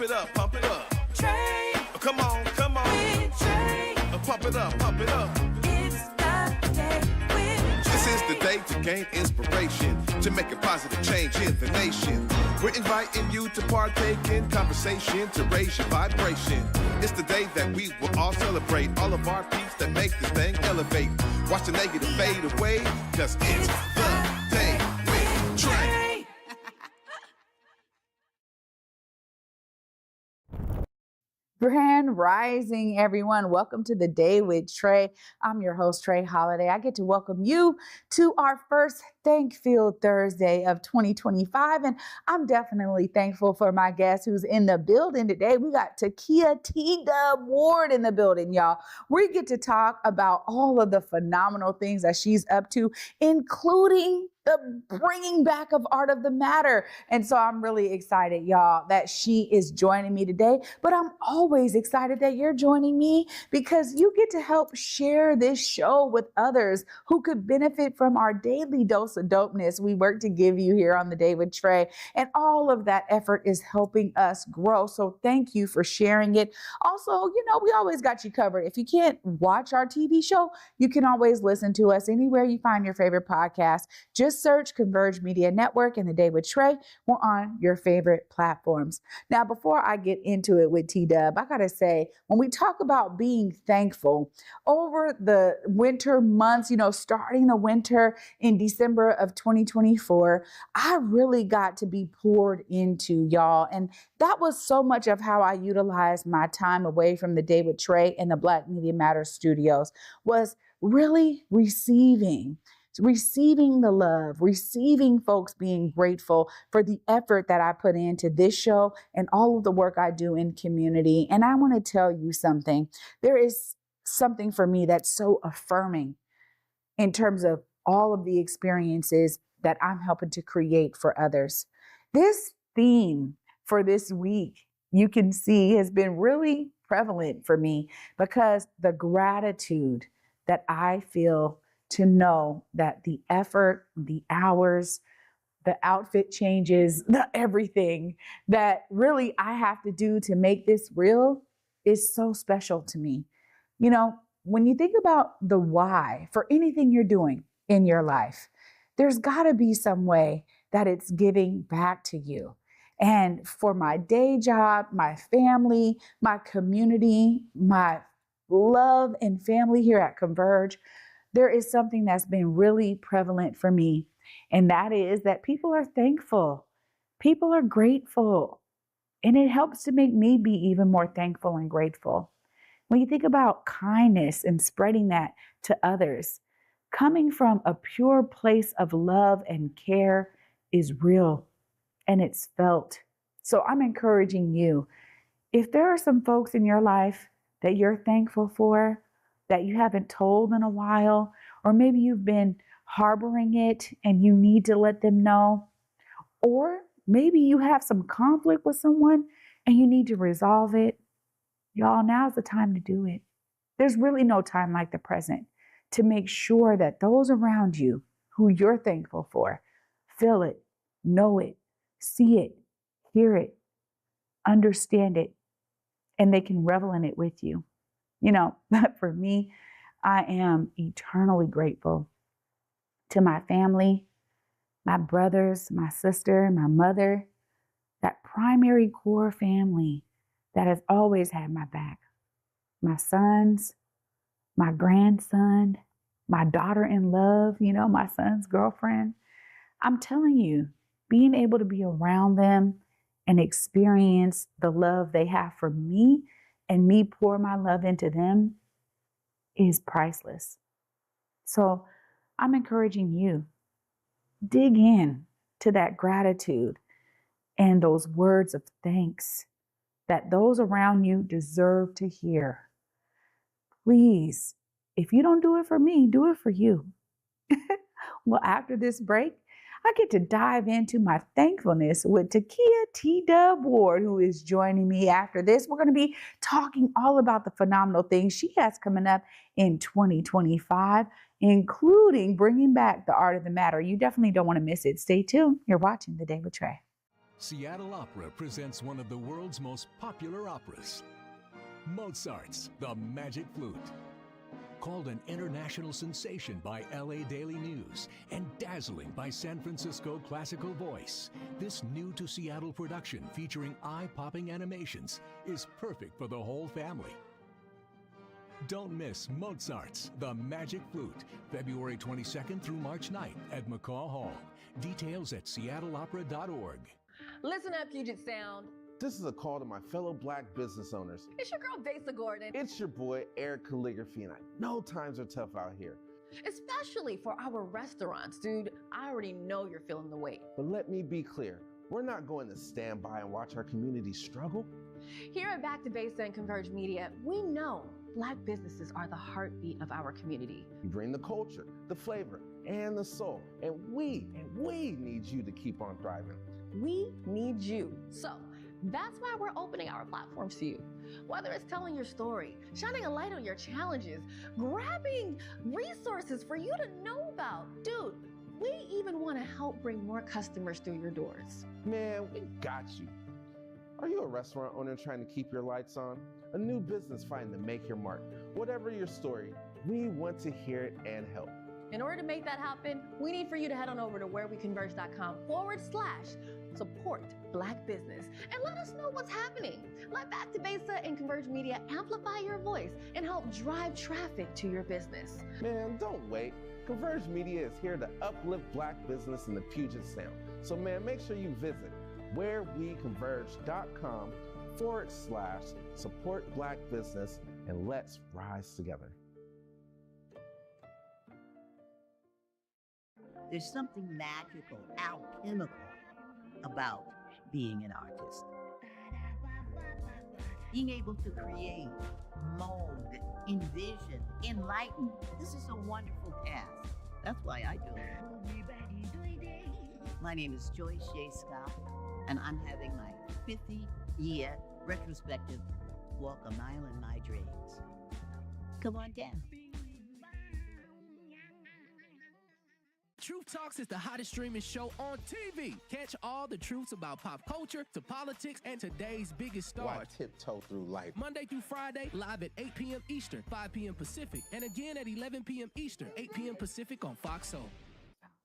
Pump it up, pump it up. Trae. Come on, come on. With Trae. Pump it up, pump it up. It's the day with This is Trae. the day to gain inspiration, to make a positive change in the nation. We're inviting you to partake in conversation, to raise your vibration. It's the day that we will all celebrate all of our peeps that make this thing elevate. Watch the negative fade away, cause it's the day with Trae. Grand Rising, everyone. Welcome to the Day with Trae. I'm your host, Trae Holiday. I get to welcome you to our first Thank-Filled Thursday of 2025. And I'm definitely thankful for my guest who's in the building today. We got Takiyah TDUB Ward in the building, y'all. We get to talk about all of the phenomenal things that she's up to, including the bringing back of Art of the Matter. And so I'm really excited, y'all, that she is joining me today. But I'm always excited that you're joining me because you get to help share this show with others who could benefit from our daily dose of dopeness we work to give you here on the Day with Trae. And all of that effort is helping us grow. So thank you for sharing it. Also, you know, we always got you covered. If you can't watch our TV show, you can always listen to us anywhere you find your favorite podcast. Just search Converge Media Network and the Day with Trae. We're on your favorite platforms. Now, before I get into it with T-Dub, I gotta say, when we talk about being thankful over the winter months, you know, starting the winter in December of 2024, I really got to be poured into, y'all. And that was so much of how I utilized my time away from the Day with Trae and the Black Media Matters studios, was really receiving the love, receiving folks being grateful for the effort that I put into this show and all of the work I do in community. And I want to tell you something. There is something for me that's so affirming in terms of all of the experiences that I'm helping to create for others. This theme for this week, you can see, has been really prevalent for me because the gratitude that I feel to know that the effort, the hours, the outfit changes, the everything that really I have to do to make this real is so special to me. You know, when you think about the why for anything you're doing in your life, there's got to be some way that it's giving back to you. And for my day job, my family, my community, my love and family here at Converge, there is something that's been really prevalent for me, and that is that people are thankful. People are grateful, and it helps to make me be even more thankful and grateful. When you think about kindness and spreading that to others, coming from a pure place of love and care is real, and it's felt. So I'm encouraging you, if there are some folks in your life that you're thankful for, that you haven't told in a while, or maybe you've been harboring it and you need to let them know, or maybe you have some conflict with someone and you need to resolve it, y'all, now's the time to do it. There's really no time like the present to make sure that those around you who you're thankful for feel it, know it, see it, hear it, understand it, and they can revel in it with you. You know, for me, I am eternally grateful to my family, my brothers, my sister, my mother, that primary core family that has always had my back. My sons, my grandson, my daughter-in-law, you know, my son's girlfriend. I'm telling you, being able to be around them and experience the love they have for me and me pour my love into them is priceless. So I'm encouraging you, dig in to that gratitude and those words of thanks that those around you deserve to hear. Please, if you don't do it for me, do it for you. Well, after this break, I get to dive into my thankfulness with Takiyah TDUB Ward, who is joining me after this. We're going to be talking all about the phenomenal things she has coming up in 2025, including bringing back the Art of the Matter. You definitely don't want to miss it. Stay tuned. You're watching The Day with Trae. Seattle Opera presents one of the world's most popular operas, Mozart's The Magic Flute. Called an international sensation by LA Daily News and dazzling by San Francisco Classical Voice, this new to Seattle production featuring eye-popping animations is perfect for the whole family. Don't miss Mozart's The Magic Flute, February 22nd through March 9th at McCaw Hall. Details at seattleopera.org. Listen up, Puget Sound. This is a call to my fellow Black business owners. It's your girl, Vasa Gordon. It's your boy, Eric Calligraphy, and I know times are tough out here. Especially for our restaurants, dude. I already know you're feeling the weight. But let me be clear. We're not going to stand by and watch our community struggle. Here at Back to Vasa and Converge Media, we know Black businesses are the heartbeat of our community. You bring the culture, the flavor, and the soul. And we need you to keep on thriving. We need you. So that's why we're opening our platforms to you. Whether it's telling your story, shining a light on your challenges, grabbing resources for you to know about. Dude, we even want to help bring more customers through your doors. Man, we got you. Are you a restaurant owner trying to keep your lights on? A new business fighting to make your mark? Whatever your story, we want to hear it and help. In order to make that happen, we need for you to head on over to whereweconverge.com/support Black business and let us know what's happening. Let Back to Vasa and Converge Media amplify your voice and help drive traffic to your business. Man, don't wait. Converge Media is here to uplift Black business in the Puget Sound. So man, make sure you visit whereweconverge.com/support Black business and let's rise together. There's something magical, alchemical about being an artist. Being able to create, mold, envision, enlighten. This is a wonderful task. That's why I do it. My name is Joyce J. Scott, and I'm having my 50-year retrospective Walk a Mile in My Dreams. Come on down. Truth Talks is the hottest streaming show on TV. Catch all the truths about pop culture to politics and today's biggest stars. Why tiptoe through life? Monday through Friday, live at 8 p.m. Eastern, 5 p.m. Pacific, and again at 11 p.m. Eastern, 8 p.m. Pacific on Fox Soul.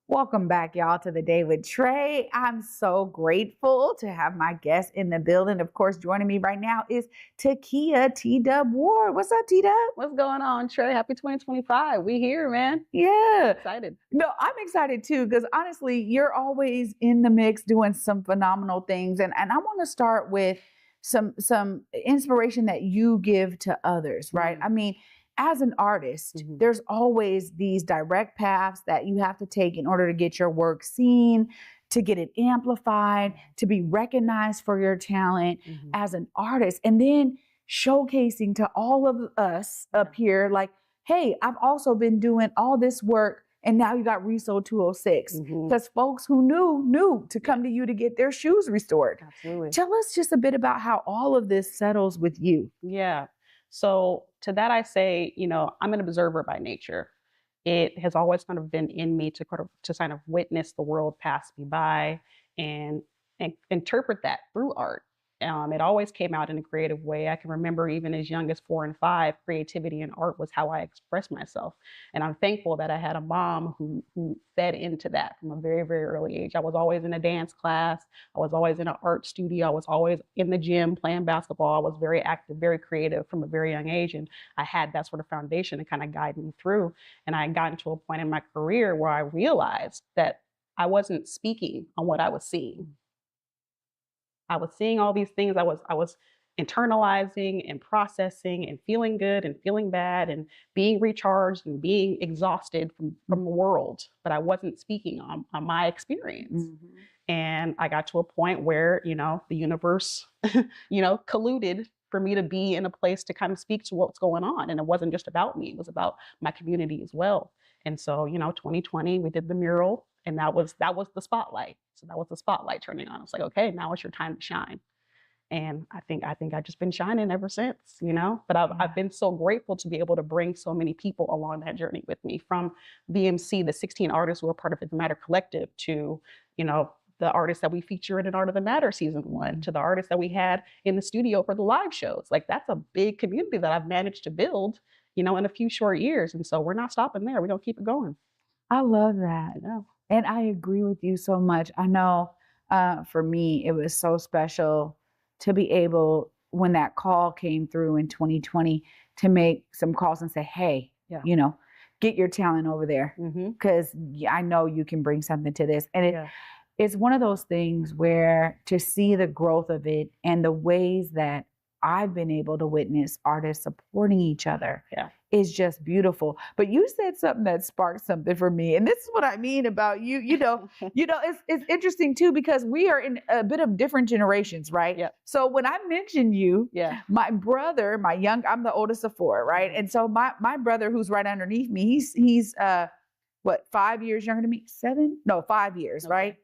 Welcome back, y'all, to the Day with Trae. I'm so grateful to have my guest in the building. Of course, joining me right now is Takiyah TDUB Ward. What's up, TDUB? What's going on, Trae? Happy 2025. We here, man. Yeah. Excited. No, I'm excited too, because honestly, you're always in the mix doing some phenomenal things. And I want to start with some inspiration that you give to others, right? I mean, as an artist, there's always these direct paths that you have to take in order to get your work seen, to get it amplified, to be recognized for your talent as an artist, and then showcasing to all of us up here, like, hey, I've also been doing all this work, and now you got Reso 206. Because folks who knew to come to you to get their shoes restored. Absolutely. Tell us just a bit about how all of this settles with you. Yeah. So to that, I say, I'm an observer by nature. It has always kind of been in me to kind of witness the world pass me by and interpret that through art. It always came out in a creative way. I can remember even as young as 4 and 5, creativity and art was how I expressed myself. And I'm thankful that I had a mom who fed into that from a very, very early age. I was always in a dance class. I was always in an art studio. I was always in the gym playing basketball. I was very active, very creative from a very young age. And I had that sort of foundation to kind of guide me through. And I had gotten to a point in my career where I realized that I wasn't speaking on what I was seeing. I was seeing all these things. I was internalizing and processing and feeling good and feeling bad and being recharged and being exhausted from the world, but I wasn't speaking on my experience. And I got to a point where, the universe, colluded for me to be in a place to kind of speak to what's going on. And it wasn't just about me, it was about my community as well. And so, 2020, we did the mural, and that was the spotlight. So that was the spotlight turning on. It's like, okay, now it's your time to shine. And I think I've just been shining ever since, but I've been so grateful to be able to bring so many people along that journey with me, from BMC, the 16 artists who are part of the Matter Collective, to, the artists that we featured in Art of the Matter season 1 to the artists that we had in the studio for the live shows. Like that's a big community that I've managed to build, in a few short years. And so we're not stopping there. We're going to keep it going. I love that. Yeah. And I agree with you so much. I know for me, it was so special to be able, when that call came through in 2020, to make some calls and say, hey, Yeah. Get your talent over there, because I know you can bring something to this. And it's one of those things where to see the growth of it and the ways that I've been able to witness artists supporting each other is just beautiful. But you said something that sparked something for me. And this is what I mean about you. It's interesting too, because we are in a bit of different generations, right? Yeah. So when I mentioned you, my brother, I'm the oldest of 4, right? And so my brother, who's right underneath me, he's 5 years younger than me? 7? No, 5 years, Okay. right?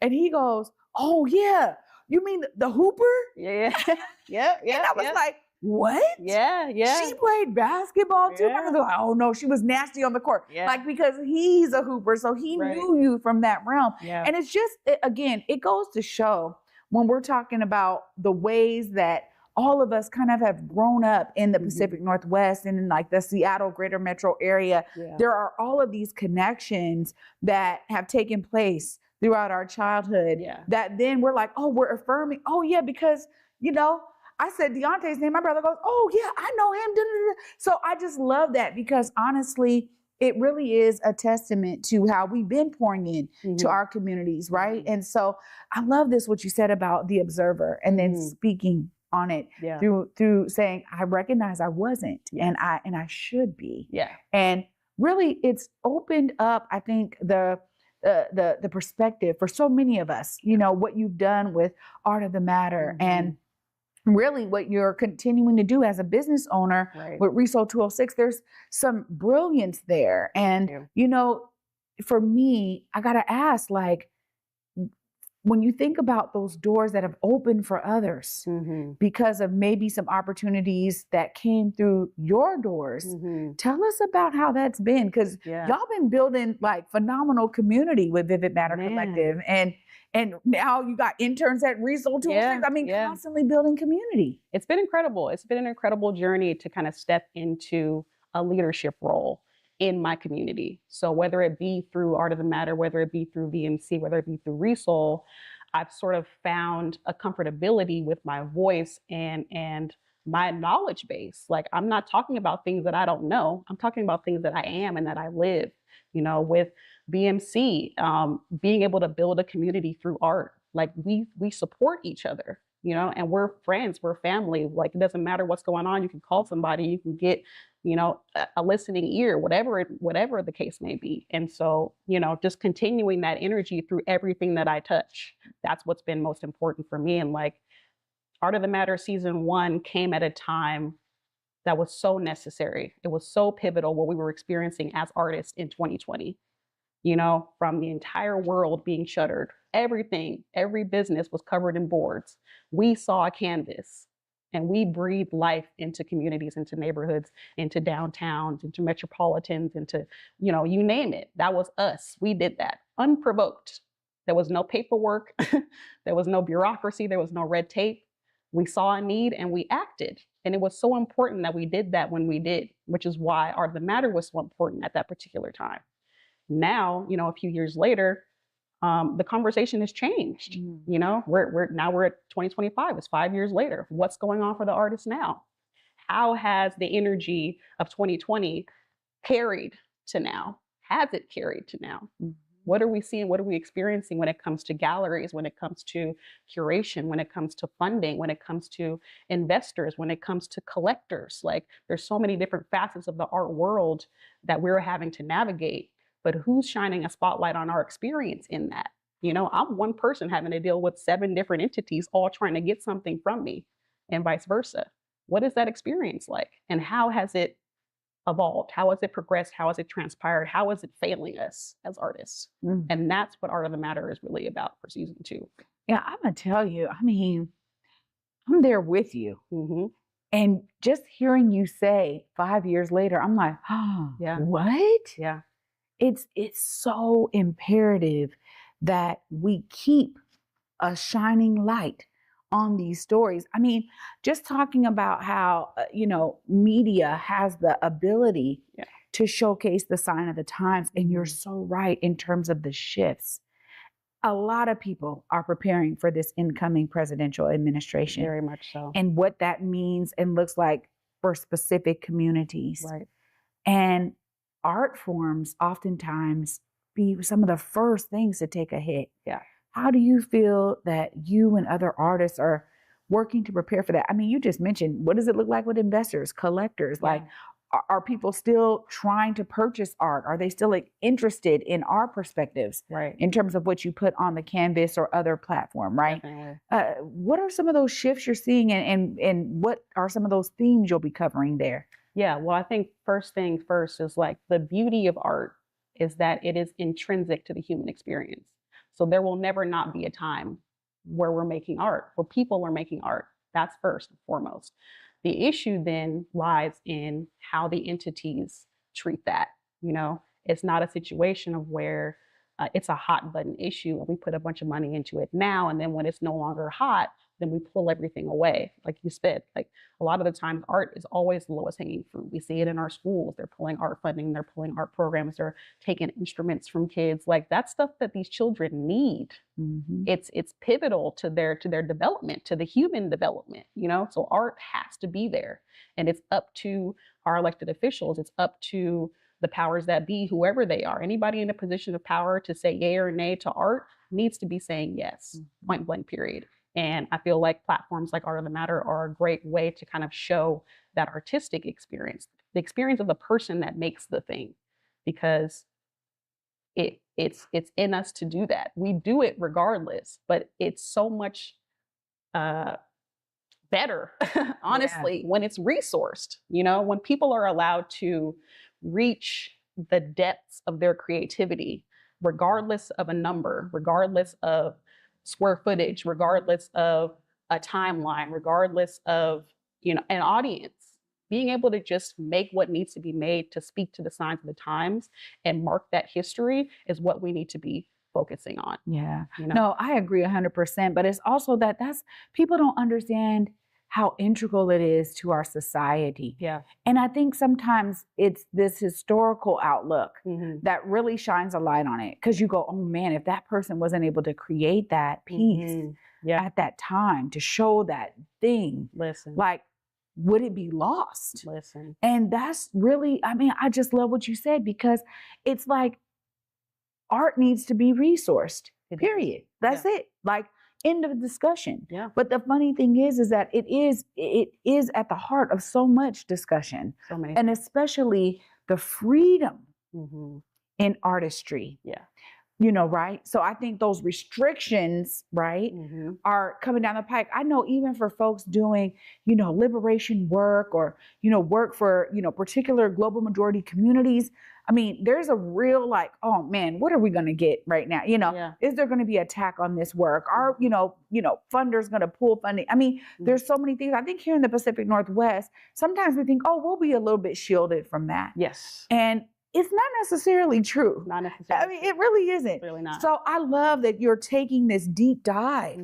And he goes, oh yeah, you mean the Hooper? Yeah. Yeah. And I was like, what? Yeah. She played basketball too? Yeah. I was like, oh no, she was nasty on the court. Yeah. Like, because he's a hooper, so he Right. knew you from that realm. Yeah. And it's just, again, it goes to show when we're talking about the ways that all of us kind of have grown up in the Pacific Northwest and in like the Seattle greater metro area. Yeah. There are all of these connections that have taken place throughout our childhood that then we're like, oh, we're affirming. Oh yeah, because, I said Deontay's name. My brother goes, oh yeah, I know him. Da, da, da. So I just love that, because honestly, it really is a testament to how we've been pouring in to our communities, right? And so I love this, what you said about the observer and then speaking on it through saying, I recognize I wasn't and I should be. Yeah. And really it's opened up, I think, the perspective for so many of us, what you've done with Art of the Matter and really what you're continuing to do as a business owner with Reso 206. There's some brilliance there. And, for me, I got to ask, like, when you think about those doors that have opened for others because of maybe some opportunities that came through your doors, tell us about how that's been, because y'all been building like phenomenal community with Vivid Matter Collective, and now you got interns at Reso 206. I mean, constantly building community. It's been incredible. It's been an incredible journey to kind of step into a leadership role in my community. So whether it be through Art of the Matter, whether it be through VMC, whether it be through Reso, I've sort of found a comfortability with my voice and my knowledge base. Like, I'm not talking about things that I don't know. I'm talking about things that I am and that I live, with BMC, being able to build a community through art. Like we support each other, and we're friends, we're family. Like, it doesn't matter what's going on. You can call somebody, you can get, a listening ear, whatever the case may be. And so, just continuing that energy through everything that I touch, that's what's been most important for me. And like, Art of the Matter season 1 came at a time that was so necessary. It was so pivotal what we were experiencing as artists in 2020, from the entire world being shuttered. Everything, every business was covered in boards. We saw a canvas and we breathed life into communities, into neighborhoods, into downtowns, into metropolitans, into, you name it. That was us. We did that unprovoked. There was no paperwork. There was no bureaucracy. There was no red tape. We saw a need and we acted. And it was so important that we did that when we did, which is why Art of the Matter was so important at that particular time. Now, a few years later, the conversation has changed. We're at 2025. It's 5 years later. What's going on for the artists now? How has the energy of 2020 carried to now? Has it carried to now? What are we seeing? What are we experiencing when it comes to galleries, when it comes to curation, when it comes to funding, when it comes to investors, when it comes to collectors? Like, there's so many different facets of the art world that we're having to navigate. But who's shining a spotlight on our experience in that? I'm one person having to deal with 7 different entities all trying to get something from me, and vice versa. What is that experience like? And how has it evolved? How has it progressed? How has it transpired? How is it failing us as artists? And that's what Art of the Matter is really about for season 2. Yeah, I'm going to tell you, I'm there with you. And just hearing you say 5 years later, I'm like, oh, what? Yeah. It's so imperative that we keep a shining light on these stories. I mean, just talking about how, media has the ability to showcase the sign of the times. And you're so right in terms of the shifts. A lot of people are preparing for this incoming presidential administration. Very much so. And what that means and looks like for specific communities. Right. And art forms oftentimes be some of the first things to take a hit. Yeah. How do you feel that you and other artists are working to prepare for that? I mean, you just mentioned, what does it look like with investors, collectors? Yeah. Like, are people still trying to purchase art? Are they still interested in our perspectives, right, in terms of what you put on the canvas or other platform, right? What are some of those shifts you're seeing, and what are some of those themes you'll be covering there? Yeah, well, I think first thing first is like the beauty of art is that it is intrinsic to the human experience. So there will never not be a time where we're making art, where people are making art. That's first and foremost. The issue then lies in how the entities treat that. It's not a situation of where it's a hot button issue and we put a bunch of money into it now, and then when it's no longer hot, then we pull everything away. Like you said, like a lot of the times art is always the lowest hanging fruit. We see it in our schools. They're pulling art funding, they're pulling art programs, they're taking instruments from kids. Like that's stuff that these children need. Mm-hmm. It's pivotal to their development, to the human development, So art has to be there. And it's up to our elected officials, it's up to the powers that be, whoever they are. Anybody in a position of power to say yay or nay to art needs to be saying yes, point blank, period. And I feel like platforms like Art of the Matter are a great way to kind of show that artistic experience, the experience of the person that makes the thing, because it's in us to do that. We do it regardless, but it's so much better, honestly, when it's resourced, when people are allowed to reach the depths of their creativity, regardless of a number, regardless of square footage, regardless of a timeline, regardless of, an audience, being able to just make what needs to be made to speak to the signs of the times and mark that history is what we need to be focusing on. Yeah. No, I agree 100%, but it's also that's people don't understand how integral it is to our society. Yeah. And I think sometimes it's this historical outlook that really shines a light on it. Because you go, oh man, if that person wasn't able to create that piece at that time to show that thing, like, would it be lost? And that's really, I just love what you said, because it's like art needs to be resourced, period. That's it. Like, end of discussion. Yeah. But the funny thing is that it is at the heart of so much discussion, and especially the freedom in artistry. Yeah. Right? So I think those restrictions, right, are coming down the pike. I know even for folks doing, liberation work or, work for, particular global majority communities, there's a real like, oh man, what are we going to get right now? Is there going to be attack on this work? Are, funders going to pull funding? There's so many things. I think here in the Pacific Northwest, sometimes we think, oh, we'll be a little bit shielded from that. Yes. And it's not necessarily true. Not necessarily. It really isn't. It's really not. So I love that you're taking this deep dive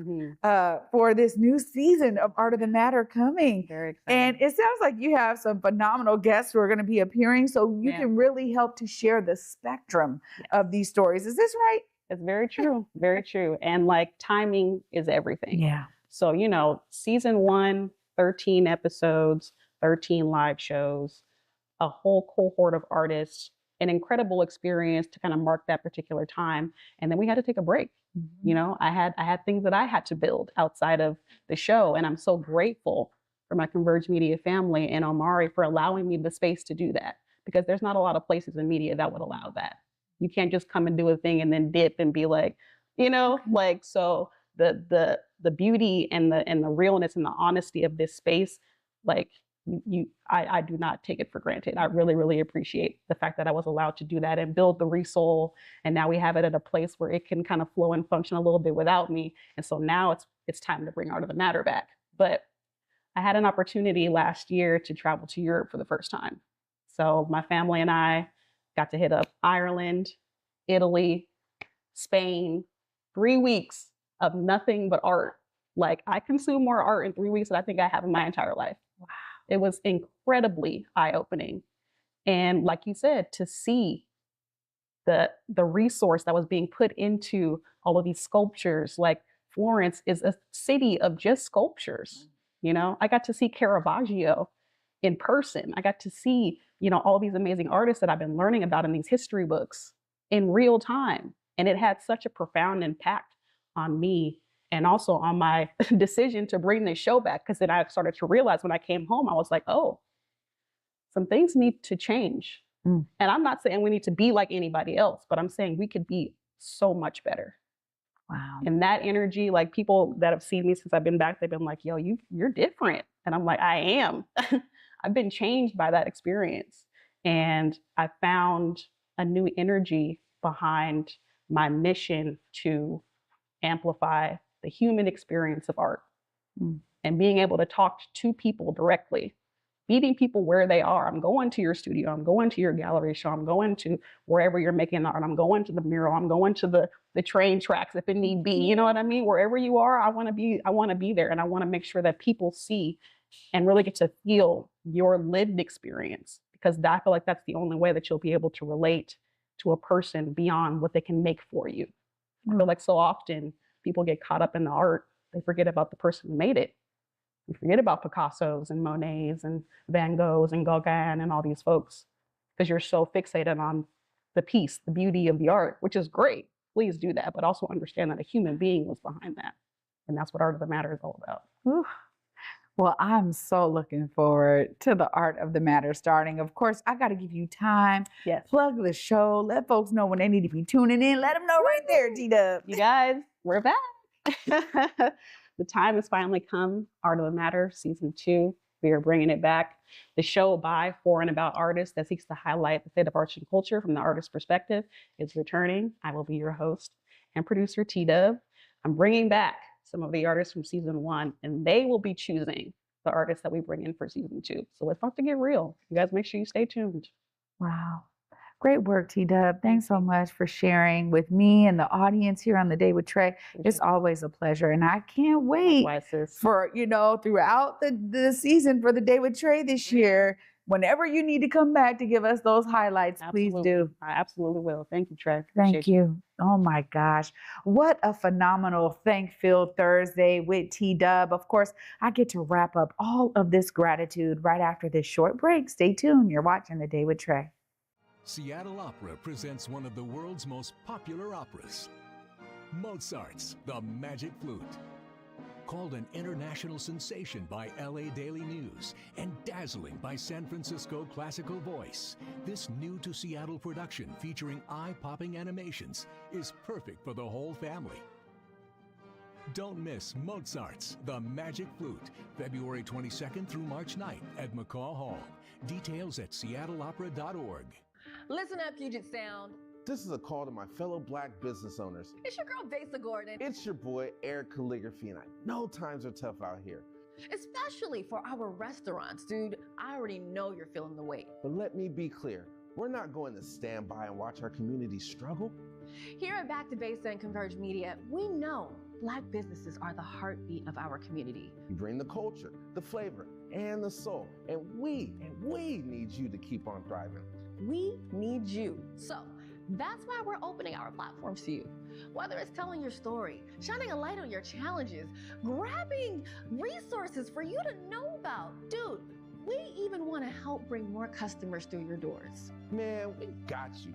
for this new season of Art of the Matter coming. Very exciting. And it sounds like you have some phenomenal guests who are going to be appearing, so you can really help to share the spectrum of these stories. Is this right? It's very true. Very true. And like timing is everything. Yeah. So, season 1, 13 episodes, 13 live shows, a whole cohort of artists, an incredible experience to kind of mark that particular time. And then we had to take a break. I had things that I had to build outside of the show. And I'm so grateful for my Converge Media family and Omari for allowing me the space to do that, because there's not a lot of places in media that would allow that. You can't just come and do a thing and then dip and be like, so the beauty and the realness and the honesty of this space, like, I do not take it for granted. I really, really appreciate the fact that I was allowed to do that and build the Resole. And now we have it at a place where it can kind of flow and function a little bit without me. And so now it's time to bring Art of the Matter back. But I had an opportunity last year to travel to Europe for the first time. So my family and I got to hit up Ireland, Italy, Spain, 3 weeks of nothing but art. Like, I consume more art in 3 weeks than I think I have in my entire life. Wow. It was incredibly eye-opening. And like you said, to see the resource that was being put into all of these sculptures, like Florence is a city of just sculptures. You know, I got to see Caravaggio in person. I got to see, you know, all these amazing artists that I've been learning about in these history books in real time. And it had such a profound impact on me and also on my decision to bring this show back. Because then I started to realize when I came home, I was like, oh, some things need to change. And I'm not saying we need to be like anybody else, but I'm saying we could be so much better. Wow. And that energy, like people that have seen me since I've been back, they've been like, yo, you're different. And I'm like, I am. I've been changed by that experience. And I found a new energy behind my mission to amplify the human experience of art and being able to talk to people directly, meeting people where they are. I'm going to your studio, I'm going to your gallery show, I'm going to wherever you're making art, I'm going to the mural, I'm going to the train tracks if it need be. You know what I mean? Wherever you are, I want to be there. And I want to make sure that people see and really get to feel your lived experience, because I feel like that's the only way that you'll be able to relate to a person beyond what they can make for you. I feel like so often people get caught up in the art, they forget about the person who made it. You forget about Picasso's and Monet's and Van Gogh's and Gauguin and all these folks, because you're so fixated on the piece, the beauty of the art, which is great. Please do that, but also understand that a human being was behind that. And that's what Art of the Matter is all about. Ooh. Well, I'm so looking forward to the Art of the Matter starting. Of course, I got to give you time. Yes. Plug the show. Let folks know when they need to be tuning in. Let them know right there, TDUB. You guys, we're back. The time has finally come. Art of the Matter, season 2. We are bringing it back. The show by, for, and about artists that seeks to highlight the state of arts and culture from the artist's perspective is returning. I will be your host and producer, TDUB. I'm bringing back some of the artists from season 1, and they will be choosing the artists that we bring in for season 2. So it's about to get real. You guys make sure you stay tuned. Wow. Great work, TDUB. Thanks so much for sharing with me and the audience here on The Day with Trae. It's always a pleasure. And I can't wait for, throughout the season for The Day with Trae this year. Whenever you need to come back to give us those highlights, please do. I absolutely will. Thank you, Trae. Thank you. Oh my gosh. What a phenomenal Thank-Filled Thursday with TDUB. Of course, I get to wrap up all of this gratitude right after this short break. Stay tuned. You're watching The Day with Trae. Seattle Opera presents one of the world's most popular operas, Mozart's The Magic Flute. Called an international sensation by LA Daily News and dazzling by San Francisco Classical Voice, this new-to-Seattle production featuring eye-popping animations is perfect for the whole family. Don't miss Mozart's The Magic Flute, February 22nd through March 9th at McCaw Hall. Details at seattleopera.org. Listen up, Puget Sound. This is a call to my fellow Black business owners. It's your girl, Vasa Gordon. It's your boy, Eric Calligraphy, and I know times are tough out here. Especially for our restaurants, dude. I already know you're feeling the weight. But let me be clear. We're not going to stand by and watch our community struggle. Here at Back to Base and Converge Media, we know Black businesses are the heartbeat of our community. You bring the culture, the flavor, and the soul, and we need you to keep on thriving. We need you. So that's why we're opening our platforms to you. Whether it's telling your story, shining a light on your challenges, grabbing resources for you to know about. Dude, we even want to help bring more customers through your doors. Man, we got you.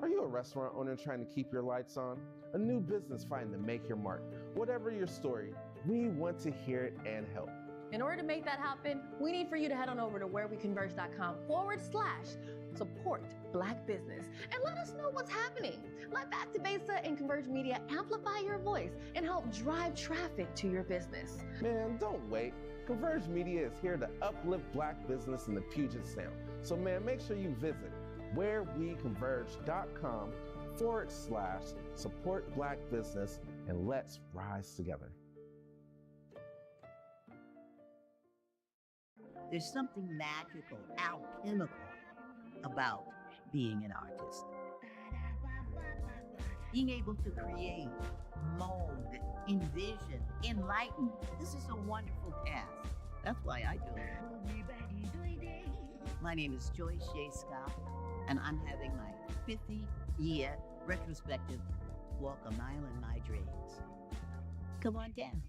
Are you a restaurant owner trying to keep your lights on? A new business fighting to make your mark? Whatever your story, we want to hear it and help. In order to make that happen, we need for you to head on over to whereweconverge.com/support Black business and let us know what's happening. Let Back to Basa and Converge Media amplify your voice and help drive traffic to your business. Man, don't wait. Converge Media is here to uplift Black business in the Puget Sound. So man, make sure you visit whereweconverge.com/support Black business and let's rise together. There's something magical, alchemical about being an artist. being able to create, mold, envision, enlighten. This is a wonderful task. That's why I do it. My name is Joyce J. Scott, and I'm having my 50-year retrospective walk a mile in my dreams. Come on down.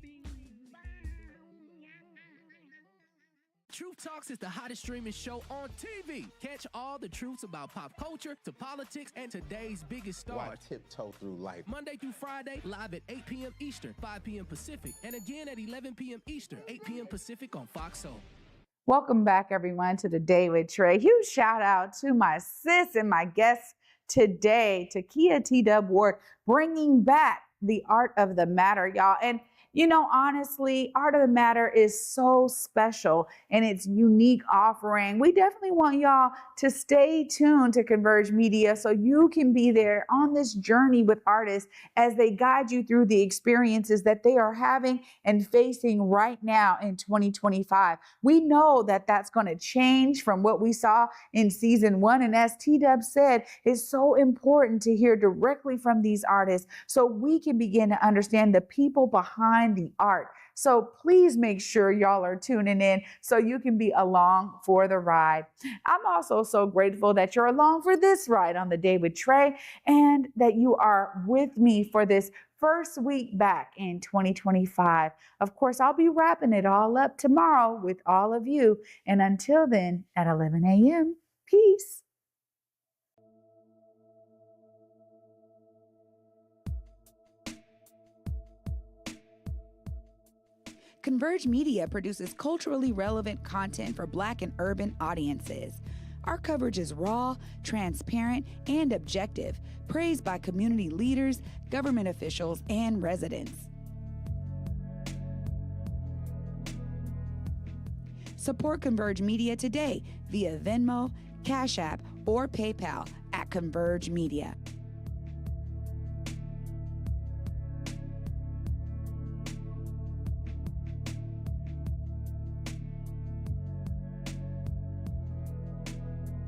Truth Talks is the hottest streaming show on TV. Catch all the truths about pop culture to politics and today's biggest Why stars. tiptoe through life? Monday through Friday, live at 8 p.m. Eastern, 5 p.m. Pacific, and again at 11 p.m. Eastern, 8 p.m. Pacific on Fox Soul. Welcome back, everyone, to the Day with Trae. Huge shout out to my sis and my guests today, Takiyah TDUB Ward, bringing back the art of the matter, y'all. And you know, honestly, Art of the Matter is so special in its unique offering. We definitely want y'all to stay tuned to Converge Media so you can be there on this journey with artists as they guide you through the experiences that they are having and facing right now in 2025. We know that that's going to change from what we saw in season 1. And as TDUB said, it's so important to hear directly from these artists so we can begin to understand the people behind the art. So please make sure y'all are tuning in so you can be along for the ride. I'm also so grateful that you're along for this ride on the Day with Trae and that you are with me for this first week back in 2025. Of course, I'll be wrapping it all up tomorrow with all of you. And until then, at 11 a.m., peace. Converge Media produces culturally relevant content for Black and urban audiences. Our coverage is raw, transparent, and objective, praised by community leaders, government officials, and residents. Support Converge Media today via Venmo, Cash App, or PayPal at Converge Media.